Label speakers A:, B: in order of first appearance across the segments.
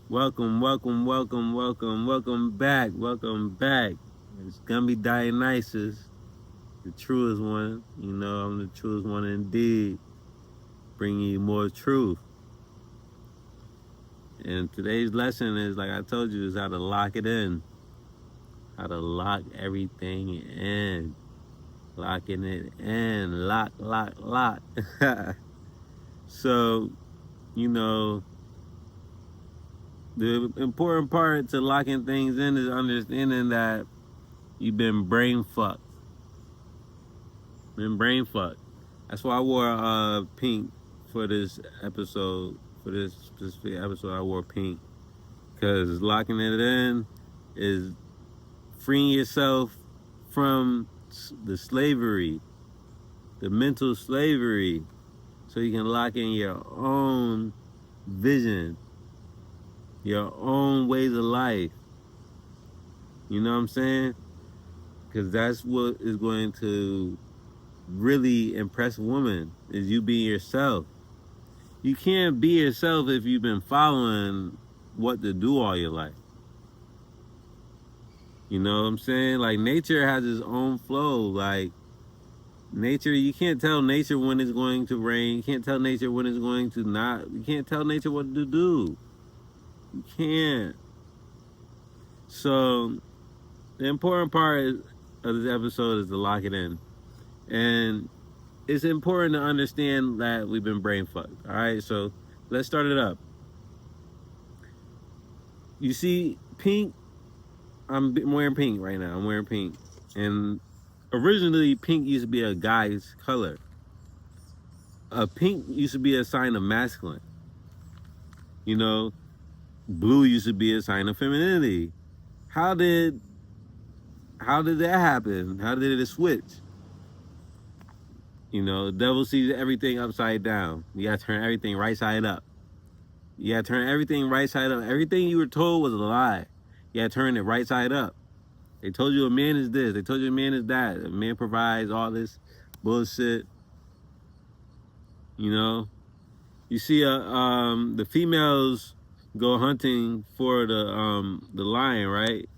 A: Welcome, welcome, welcome, welcome, welcome back, welcome back. It's gonna be Dionysus, the truest one. You know, I'm the truest one indeed, bringing you more truth. And today's lesson is, like I told you, is how to lock it in, how to lock everything in, locking it in, lock, lock, lock. So, you know, the important part to locking things in is understanding that you've been brain fucked. Been brain fucked. That's why I wore pink for this episode. For this specific episode, I wore pink because locking it in is freeing yourself from the slavery, the mental slavery, so you can lock in your own vision, your own ways of life. You know what I'm saying? Because that's what is going to really impress women, is you being yourself. You can't be yourself if you've been following what to do all your life. You know what I'm saying? Like, nature has its own flow. Like, nature, you can't tell nature when it's going to rain. You can't tell nature when it's going to not. You can't tell nature what to do. You can't. So, the important part of this episode is to lock it in. And it's important to understand that we've been brain fucked. All right, so let's start it up. You see, pink. I'm wearing pink right now. I'm wearing pink, and originally pink used to be a guy's color. Pink used to be a sign of masculine. You know, blue used to be a sign of femininity. How did that happen? How did it switch? You know, the devil sees everything upside down. You gotta turn everything right side up. You gotta turn everything right side up. Everything you were told was a lie. You gotta turn it right side up. They told you a man is this. They told you a man is that. A man provides all this bullshit. You know, you see, the females go hunting for the lion, right?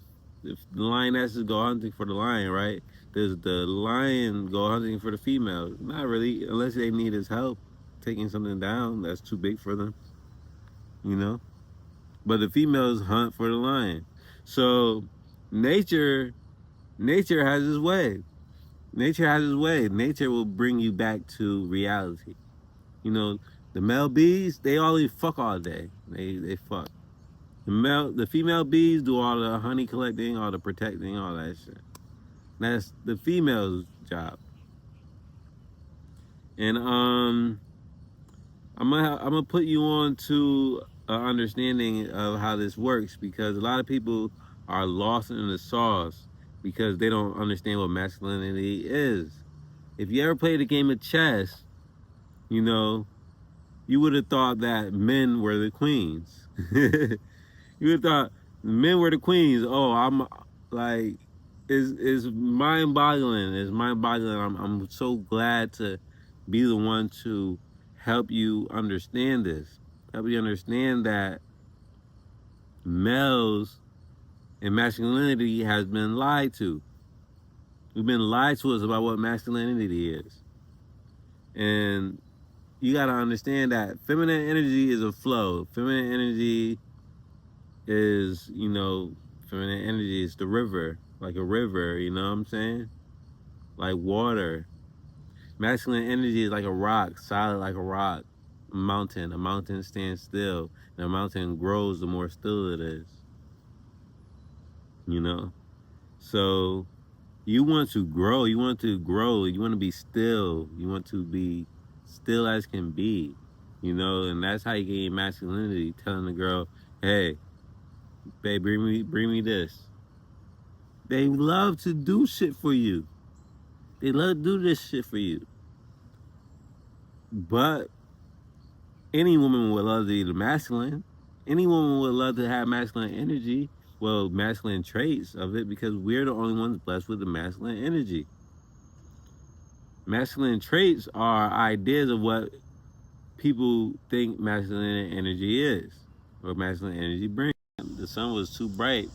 A: If the lionesses go hunting for the lion, right? Does the lion go hunting for the female? Not really, unless they need his help taking something down that's too big for them. You know, but the females hunt for the lion. So nature, nature has its way. Nature has its way. Nature will bring you back to reality. You know, the male bees, they always fuck all day. They fuck. The female bees do all the honey collecting, all the protecting, all that shit. That's the female's job. And I'm gonna put you on to an understanding of how this works, because a lot of people are lost in the sauce because they don't understand what masculinity is. If you ever played a game of chess, you know, you would have thought that men were the queens. You would have thought men were the queens. Oh, I'm like, it's mind boggling. It's mind boggling. I'm so glad to be the one to help you understand this. Help you understand that males and masculinity has been lied to. We've been lied to us about what masculinity is. And you got to understand that feminine energy is a flow. Feminine energy is, you know, feminine energy is the river, like a river, you know what I'm saying? Like water. Masculine energy is like a rock, solid like a rock. A mountain. A mountain stands still. And a mountain grows the more still it is. You know? So you want to grow. You want to grow. You want to be still. You want to be still as can be. You know, and that's how you gain masculinity, telling the girl, hey, babe, bring me this. They love to do shit for you. They love to do this shit for you. But any woman would love to be the masculine. Any woman would love to have masculine energy. Well, masculine traits of it, because we're the only ones blessed with the masculine energy. Masculine traits are ideas of what people think masculine energy is. what masculine energy brings. The sun was too bright.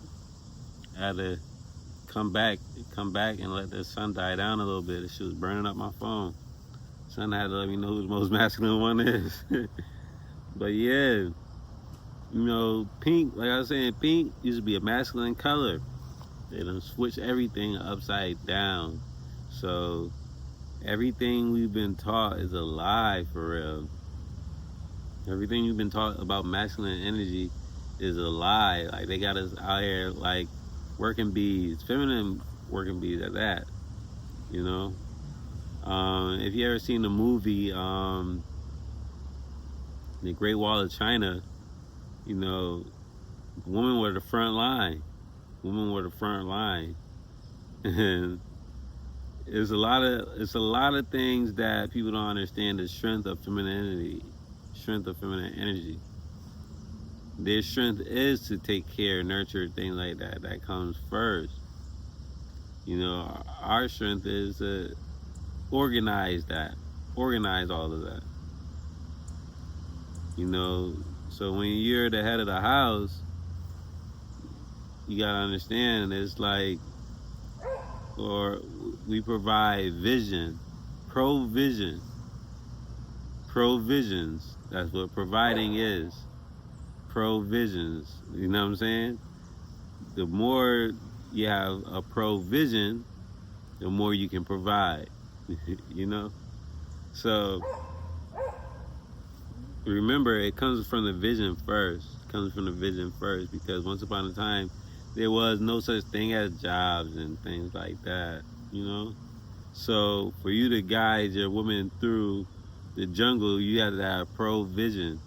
A: I had to come back and let the sun die down a little bit. She was burning up my phone. Sun had to let me know who the most masculine one is. But yeah, pink, like I was saying, pink used to be a masculine color. They done switched everything upside down. So everything we've been taught is a lie, for real. Everything you've been taught about masculine energy is a lie. Like, they got us out here like working bees, feminine working bees at that. If you ever seen the movie The Great Wall of China, women were the front line. Women were the front line. And it's a lot of things that people don't understand. The strength of femininity, strength of feminine energy. Their strength is to take care, nurture, things like that. That comes first. Our strength is to organize all of that. So when you're the head of the house, you gotta understand, it's like, or we provide vision, provisions. That's what providing is. Provisions. You know what I'm saying? The more you have a provision, the more you can provide. So remember, it comes from the vision first. Because once upon a time, there was no such thing as jobs and things like that. So for you to guide your woman through the jungle, you have to have provision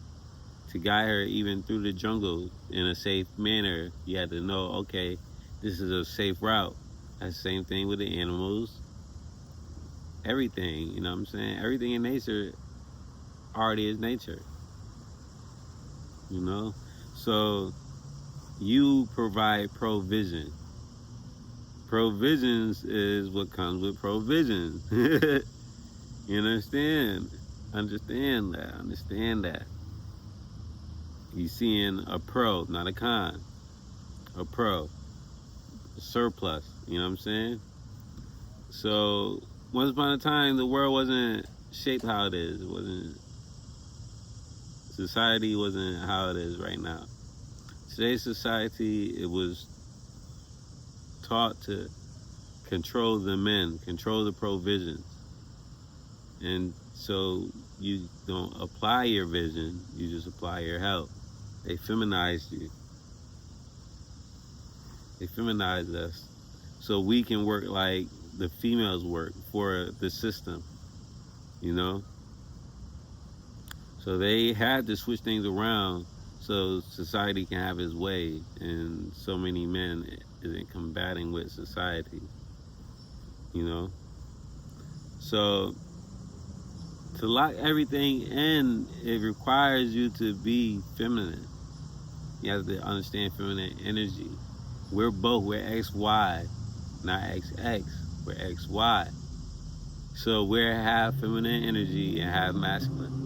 A: to guide her even through the jungle in a safe manner. You have to know, okay, this is a safe route. That's the same thing with the animals. Everything, you know what I'm saying? Everything in nature already is nature. So you provide provision. Provisions is what comes with provision. You understand? Understand that. You seeing a pro, not a con. A pro. A surplus. You know what I'm saying? So once upon a time, the world wasn't shaped how it is. Society wasn't how it is right now. Today's society, it was taught to control the men, control the provisions. And so you don't apply your vision, you just apply your help. They feminized you. They feminized us so we can work like the females work for the system, So they had to switch things around so society can have its way, and so many men isn't combating with society, So to lock everything in, it requires you to be feminine. You have to understand feminine energy. We're XY, not XX. We're XY. So we're half feminine energy and half masculine.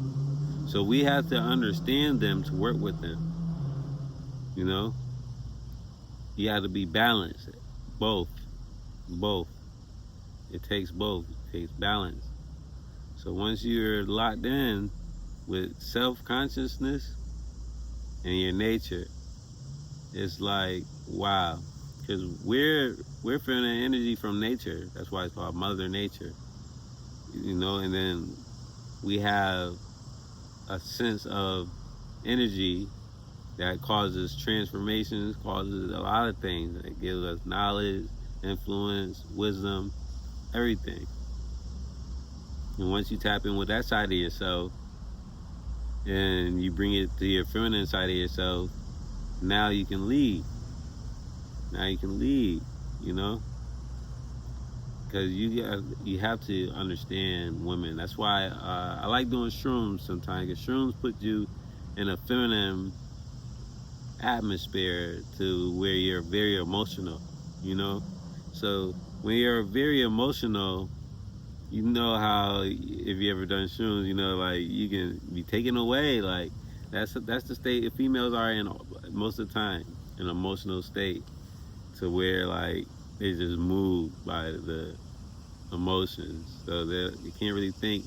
A: So we have to understand them to work with them. You have to be balanced. Both. It takes both. It takes balance. So once you're locked in with self-consciousness and your nature, it's like, wow. Because we're feminine energy from nature. That's why it's called Mother Nature. And then we have a sense of energy that causes transformations, causes a lot of things. It gives us knowledge, influence, wisdom, everything. And once you tap in with that side of yourself and you bring it to your feminine side of yourself, now you can lead. Because you have to understand women. That's why I like doing shrooms sometimes, because shrooms put you in a feminine atmosphere to where you're very emotional, So when you're very emotional, how, if you ever done shrooms, like, you can be taken away. Like, That's the state females are in most of the time, an emotional state, to where like they just moved by the emotions, so they can't really think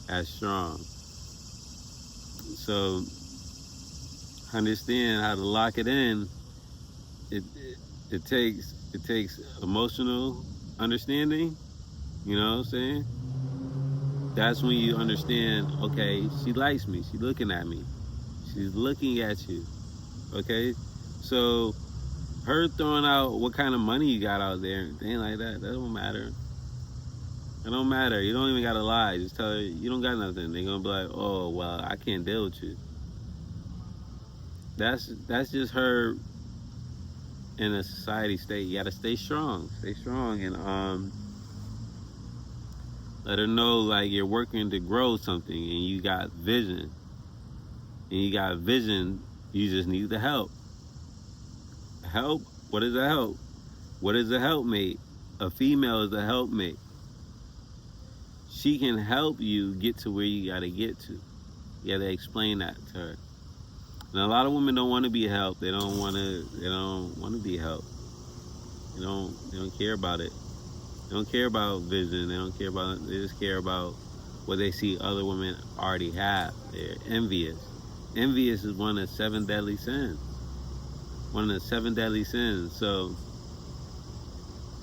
A: as strong. So understand how to lock it in. It takes emotional understanding. You know what I'm saying? That's when you understand. Okay, she likes me. She's looking at me. She's looking at you. Okay, so her throwing out what kind of money you got out there, thing like that don't matter. It don't matter. You don't even gotta lie. Just tell her you don't got nothing. They're gonna be like, oh well, I can't deal with you. That's just her in a society state. You gotta stay strong. Stay strong, and let her know like you're working to grow something and you got vision. And you got vision, you just need the help. Help? What is a help? What is a helpmate? A female is a helpmate. She can help you get to where you gotta get to. You gotta explain that to her. And a lot of women don't want to be helped. They don't want to be helped. They don't care about it. They don't care about vision. They just care about what they see other women already have. They're envious. Envious is one of the 7 deadly sins. One of the 7 deadly sins. So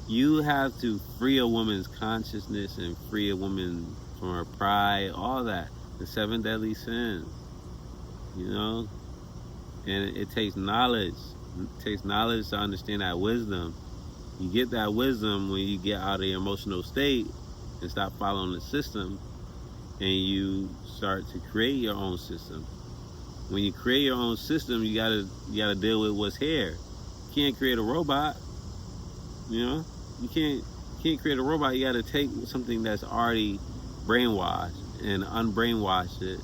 A: you have to free a woman's consciousness and free a woman from her pride, all that. The 7 deadly sins. You know? And it takes knowledge. It takes knowledge to understand that wisdom. You get that wisdom when you get out of your emotional state and stop following the system, and you start to create your own system. When you create your own system, you gotta deal with what's here. You can't create a robot. You know, you can't create a robot. You gotta take something that's already brainwashed and unbrainwash it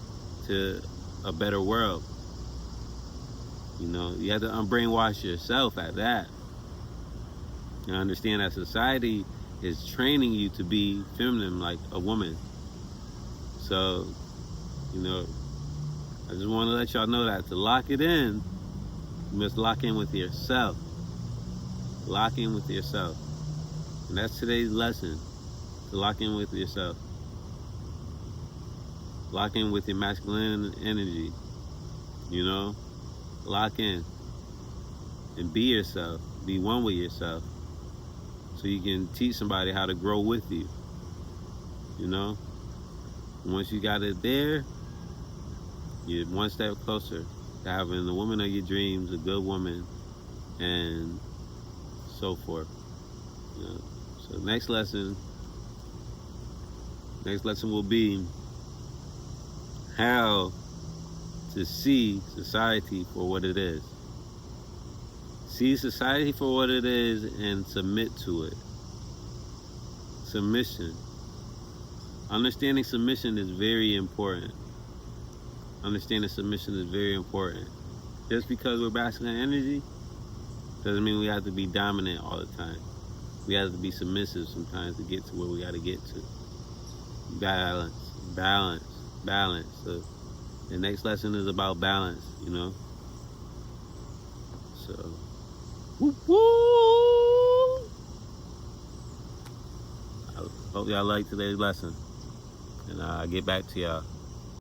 A: to a better world. You know, you have to unbrainwash yourself at that. And understand that society is training you to be feminine like a woman. So, you know, I just want to let y'all know that to lock it in, you must lock in with yourself. Lock in with yourself. And that's today's lesson, to lock in with yourself. Lock in with your masculine energy, you know? Lock in and be yourself. Be one with yourself. So you can teach somebody how to grow with you. You know? And once you got it there, you're one step closer to having the woman of your dreams, a good woman, and so forth. You know? So next lesson will be how to see society for what it is. See society for what it is and submit to it. Submission. Understanding submission is very important. Understanding submission is very important. Just because we're masculine energy doesn't mean we have to be dominant all the time. We have to be submissive sometimes to get to where we got to get to. Balance. So the next lesson is about balance, you know? So, woo woo! I hope y'all like today's lesson. And I'll get back to y'all.